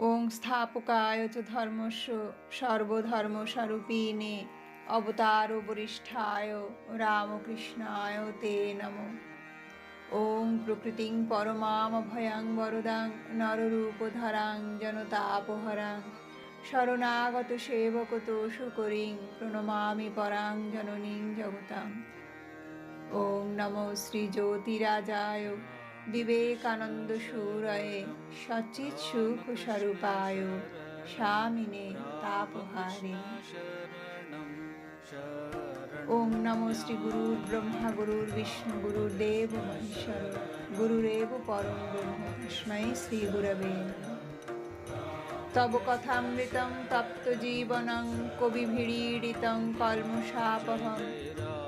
ওং স্থাপকায় চ ধর্মস্য সর্বধর্মস্বরূপিণে অবতার বরিষ্ঠায় রামকৃষ্ণায় তে নমো। ওং প্রকৃতিং পরমামভয়ং বরদাং নররূপধরাং জনতাপহরাং শরণাগত সেবকতোষু করিং প্রণমামি পরাং জননীং জগতাং। ওং নমো শ্রী জ্যোতিরাজায় বিবেকানন্দ সুরয়ে সচ্চিৎ সুখ স্বরূপায় স্বামিনে তাপহারিণে। ওং নমো শ্রী গুরুর ব্রহ্মা গুরুর বিষ্ণু গুরুর্দেব মহেশ্বর গুরুরেব পরম ব্রহ্ম তস্मै শ্রী গুরবে নমঃ। তব কথামৃতং তপ্ত জীবনং কবিভিড়ীড়িতং কল্মষাপহং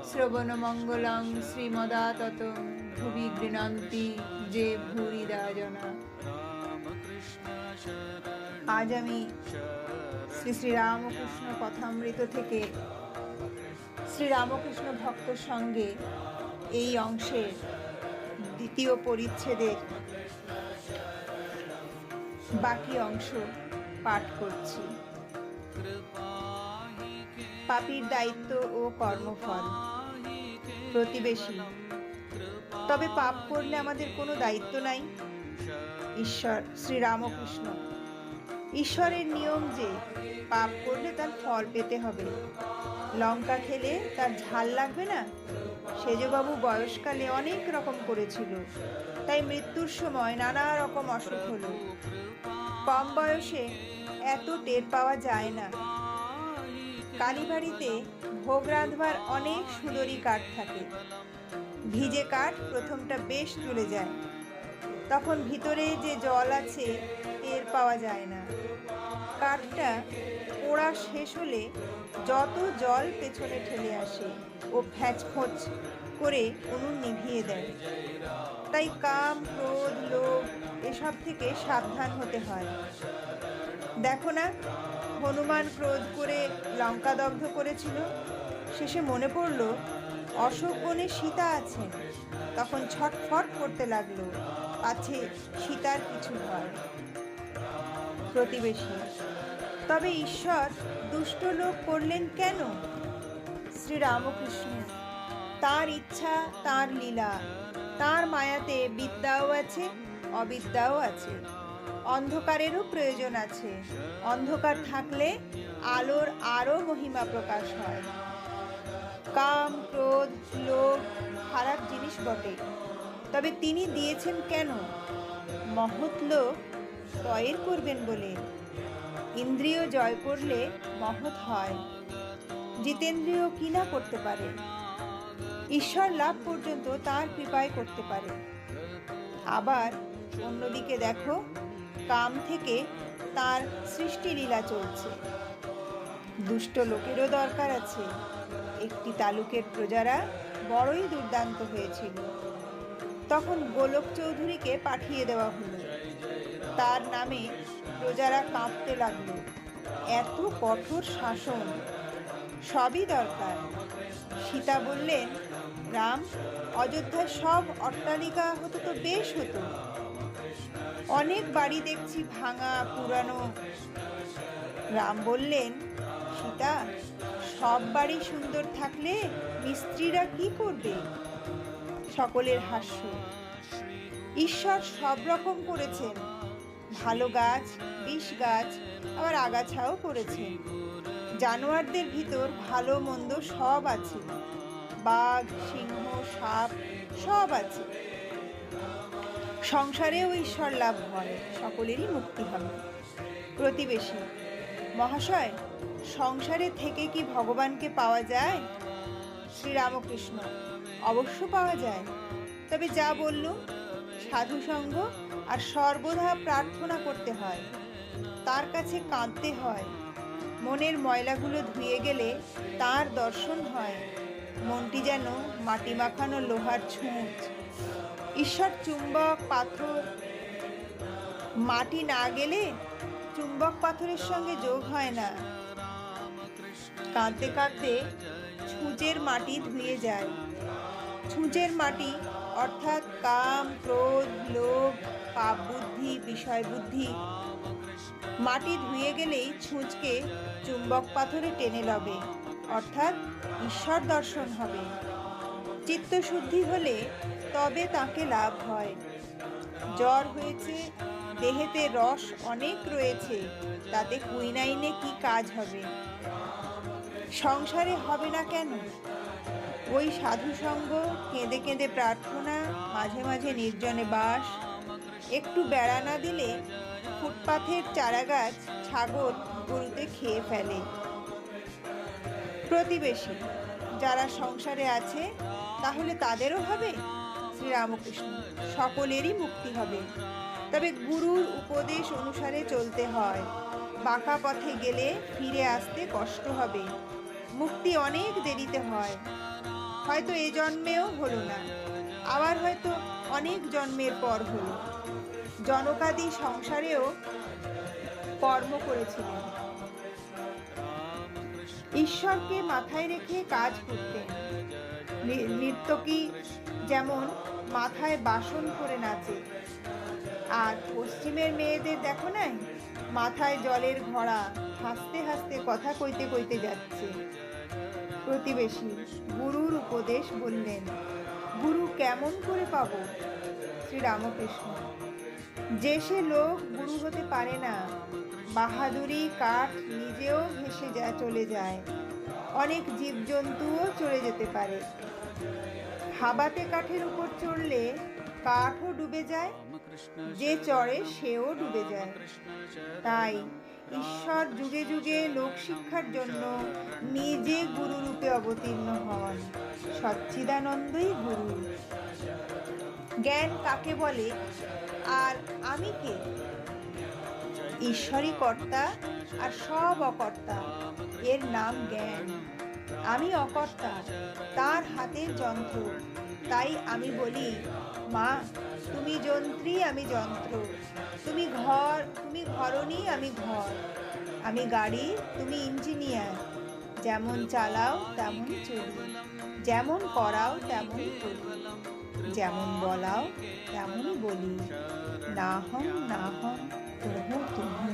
শ্রবণমঙ্গলং শ্রীমদাতত ভুবি গৃণন্তি যে ভূরিদা জনা। আজ আমি শ্রী শ্রী রামকৃষ্ণ কথামৃত থেকে শ্রীরামকৃষ্ণ ভক্ত সঙ্গে এই অংশের দ্বিতীয় পরিচ্ছেদের বাকি অংশ পাঠ করছি। পাপীর দায়িত্ব ও কর্মফল। প্রতিবেশী: তবে পাপ করলে আমাদের কোনো দায়িত্ব নাই? ঈশ্বর শ্রীরামকৃষ্ণ: ঈশ্বরের নিয়ম যে পাপ করলে তার ফল পেতে হবে। লঙ্কা খেলে তার ঝাল লাগবে না? সেজবাবু বয়সকালে অনেক রকম করেছিল, তাই মৃত্যুর সময় নানা রকম অসুখ হলো। কম বয়সে এত টের পাওয়া যায় না। কালীবাড়িতে ভোগ রাঁধবার অনেক সুন্দরী কাঠ থাকে। ভিজে কাঠ প্রথমটা বেশ চলে যায়, তখন ভিতরে যে জল আছে টের পাওয়া যায় না। কাঠটা পোড়া শেষ হলে যত জল পেছনে ঠেলে আসে ও ফ্যাঁচ ফোঁচ করে উনুন নিভিয়ে দেয়। তাই কাম, ক্রোধ, লোভ এসব থেকে সাবধান হতে হয়। দেখো না, হনুমান ক্রোধ করে লঙ্কা দগ্ধ করেছিল। শেষে মনে পড়ল অশোক বনে সীতা আছেন, তখন ছটফট করতে লাগলো, পাছে সীতার কিছু হয়। প্রতিবেশী: তবে ঈশ্বর দুষ্ট লোক করলেন কেন? শ্রীরামকৃষ্ণ: তার ইচ্ছা, তার লীলা, তার মায়াতে বিদ্যাও আছে, অবিদ্যাও আছে। অন্ধকারেরও প্রয়োজন আছে। অন্ধকার থাকলে আলোর আরও মহিমা প্রকাশ হয়। কাম, ক্রোধ, লোভ খারাপ জিনিস বটে, তবে তিনি দিয়েছেন কেন? মহৎ লোক তয়ের করবেন বলে। ইন্দ্রিয় জয় করলে মহৎ হয়। জিতেন্দ্রিয় কি না করতে পারে? ঈশ্বর লাভ পর্যন্ত তার কৃপায় করতে পারে। আবার অন্যদিকে দেখো, কাম থেকে তার সৃষ্টিলীলা চলছে। দুষ্ট লোকেরও দরকার আছে। একটি তালুকের প্রজারা বড়ই দুর্দান্ত হয়েছিল, তখন গোলক চৌধুরীকে পাঠিয়ে দেওয়া হলো। তার নামে প্রজারা কাঁপতে লাগলো। এত কঠোর শাসন, সবই দরকার। সীতা বললেন, রাম, অযোধ্যায় সব অট্টালিকা হতো তো বেশ হতো। অনেক বাড়ি দেখছি ভাঙা পুরানো। রাম বললেন, সীতা, সব বাড়ি সুন্দর থাকলে মিস্ত্রিরা কি করবে? সকলের হাস্য। ঈশ্বর সব রকম করেছেন, ভালো গাছ, বিষ গাছ, আবার আগাছাও করেছেন। জানোয়ারদের ভিতর ভালো মন্দ সব আছে। বাঘ, সিংহ, সাপ সব আছে। সংসারেও ঈশ্বর লাভ হয়, সকলেরই মুক্তি হবে। প্রতিবেশী: মহাশয়, সংসারে থেকে কি ভগবানকে পাওয়া যায়? শ্রীরামকৃষ্ণ: অবশ্য পাওয়া যায়, তবে যা বললুম, সাধুসঙ্গ আর সর্বদা প্রার্থনা করতে হয়। তার কাছে কাঁদতে হয়। মনের ময়লাগুলো ধুয়ে গেলে তার দর্শন হয়। মনটি যেন মাটি মাখানো লোহার ছুঁচ। ঈশ্বর চুম্বক পাথর। মাটি না গেলে চুম্বক পাথরের সঙ্গে যোগ হয় না। কাঁদতে কাঁদতে ছুঁচের মাটি ধুয়ে যায়। ছুঁচের মাটি অর্থাৎ কাম, ক্রোধ, লোভ পাপ বুদ্ধি, বিষয় বুদ্ধি মাটি ধুয়ে গেলেই ছুঁচকে চুম্বক পাথরে টেনে লবে, অর্থাৎ ঈশ্বর দর্শন হবে। চিত্তশুদ্ধি হলে তবে তাকে লাভ হয়। জ্বর হয়েছে, দেহেতে রস অনেক রয়েছে, তাতে কুইনাইনে কি কাজ হবে? সংসারে হবে না কেন? ওই সাধুসঙ্গ, কেঁদে কেঁদে প্রার্থনা, মাঝে মাঝে নির্জনে বাস, একটু বেড়া না দিলে ফুটপাথের চারাগাছ ছাগল গরুতে খেয়ে ফেলে। প্রতিবেশী যারা সংসারে আছে তাহলে তাদেরও হবে? শ্রীরামকৃষ্ণ: সকলেরই মুক্তি হবে, তবে গুরুর উপদেশ অনুসারে চলতে হয়। বাঁকা পথে গেলে ফিরে আসতে কষ্ট হবে। মুক্তি অনেক দেরিতে হয়, হয়তো এ জন্মেও হলো না, আবার হয়তো অনেক জন্মের পর হলো। জনকাদি সংসারেও কর্ম করেছিলেন, ঈশ্বরকে মাথায় রেখে কাজ করতেন। নর্তকী যেমন মাথায় বাসন করে নাচে, আর পশ্চিমের মেয়েদের দেখো নাই, মাথায় জলের ঘড়া, হাসতে হাসতে কথা কইতে কইতে যাচ্ছে। প্রতিবেশী গুরুর উপদেশ বললেন। গুরু কেমন করে পাবো? শ্রীরামকৃষ্ণ: যে সে লোক গুরু হতে পারে না, বাহাদুরি কাঠ নিজেও ভেসে চলে যায়, অনেক জীবজন্তুও চলে যেতে পারে। হাবাতে কাঠের উপর চড়লে কাঠও ডুবে যায়, যে চড়ে সেও ডুবে যায়। তাই ঈশ্বর যুগে যুগে লোকশিক্ষার জন্য নিজে গুরুরূপে অবতীর্ণ হন। সচ্চিদানন্দই গুরু। জ্ঞান কাকে বলে আর আমি কে? ঈশ্বরই কর্তা আর সব অকর্তা, এর নাম জ্ঞান। আমি অকর্তা, তার হাতের যন্ত্র। তাই আমি বলি, মা তুমি যন্ত্রী, আমি যন্ত্র। তুমি ঘরণী, আমি ঘর। আমি গাড়ি, তুমি ইঞ্জিনিয়ার। যেমন চালাও তেমন চলি, যেমন করাও তেমন করি, যেমন বলাও তেমন বলি। না হম না হম, তুহু তুহু।